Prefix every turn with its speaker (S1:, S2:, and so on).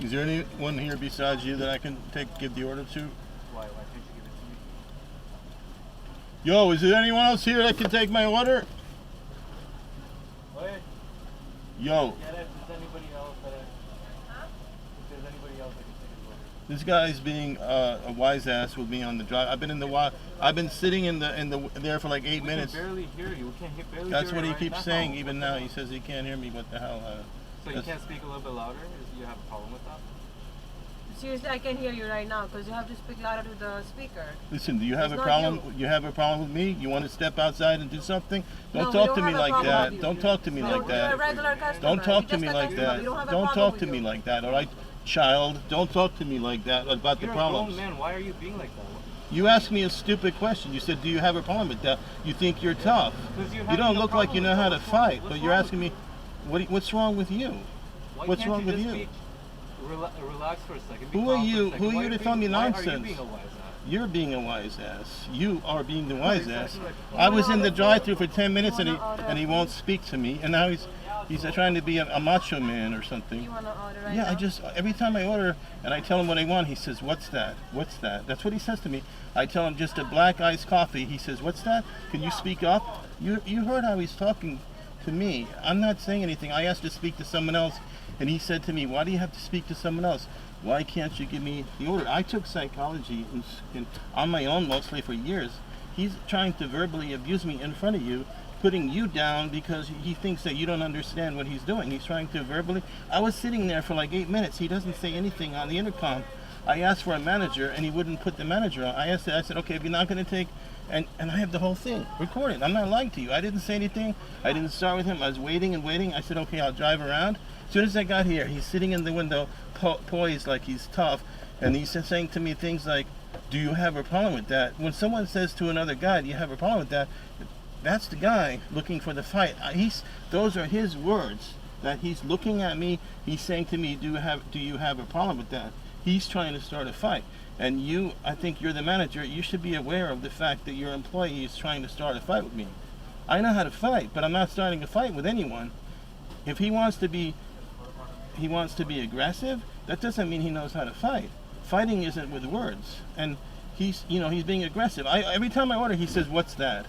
S1: Is there anyone here besides you that I can give the order to?
S2: Why can't you give it to me?
S1: Yo, is there anyone else here that can take my order?
S2: Wait.
S1: Yo.
S2: Yeah, if there's anybody else that if there's anybody else that can take his order.
S1: This guy's being a wise ass with me on the drive. I've been sitting in there for like 8 minutes.
S2: We can barely hear you. We can't barely
S1: That's
S2: hear
S1: what
S2: you
S1: he
S2: right
S1: keeps
S2: now.
S1: saying. Even now, he says he can't hear me. What the hell?
S2: So you can't speak a little bit louder? You have a problem with that?
S3: Seriously, I can hear you right now because you have to speak louder to the speaker.
S1: Listen, do you have
S3: It's
S1: a
S3: not
S1: problem?
S3: you.
S1: You have a problem with me? You want to step outside and do something?
S3: No,
S1: Don't
S3: we
S1: talk
S3: don't
S1: to me
S3: have a
S1: like
S3: problem
S1: that.
S3: with you.
S1: Don't talk to me like
S3: You're a
S1: that.
S3: regular customer.
S1: Don't talk
S3: You're
S1: to
S3: just
S1: me
S3: a
S1: like
S3: customer.
S1: that.
S3: We don't have a
S1: Don't
S3: problem
S1: talk
S3: with
S1: to me
S3: you.
S1: like that, all right? Child, don't talk to me like that about the
S2: You're
S1: problems.
S2: a grown man. Why are you being like that?
S1: You asked me a stupid question. You said, do you have a problem with that? You think you're tough. You don't look like you know how to fight, but you're asking me, what's wrong with you?
S2: Why
S1: What's
S2: can't
S1: wrong with
S2: just
S1: you?
S2: be relax for a second.
S1: Who are you? Who are you to tell me
S2: Why are
S1: nonsense?
S2: you being a wise ass?
S1: You're being a wise ass. You are being the wise ass.
S2: exactly.
S1: I was in the drive-thru for 10 minutes and he won't speak to me, and now he's trying to be a macho man or something.
S3: You want to order right
S1: Yeah,
S3: now?
S1: every time I order and I tell him what I want, he says, "What's that? What's that?" That's what he says to me. I tell him just a black iced coffee. He says, "What's that? Can you speak up?" You heard how he's talking to me. I'm not saying anything. I asked to speak to someone else, and he said to me, "Why do you have to speak to someone else? Why can't you give me the order?" I took psychology on my own mostly for years. He's trying to verbally abuse me in front of you, putting you down because he thinks that you don't understand what he's doing. He's trying to verbally. I was sitting there for like 8 minutes. He doesn't say anything on the intercom. I asked for a manager and he wouldn't put the manager on. I said, okay, if you're not going to take, and I have the whole thing recorded. I'm not lying to you. I didn't say anything. I didn't start with him. I was waiting and waiting. I said, okay, I'll drive around. As soon as I got here, he's sitting in the window, poised like he's tough, and he's saying to me things like, do you have a problem with that? When someone says to another guy, do you have a problem with that? That's the guy looking for the fight. Those are his words. That he's looking at me. He's saying to me, do you have a problem with that? He's trying to start a fight. And you, I think you're the manager. You should be aware of the fact that your employee is trying to start a fight with me. I know how to fight, but I'm not starting a fight with anyone. If he wants to be aggressive, that doesn't mean he knows how to fight. Fighting isn't with words. And he's being aggressive. Every time I order, he says, "What's that?"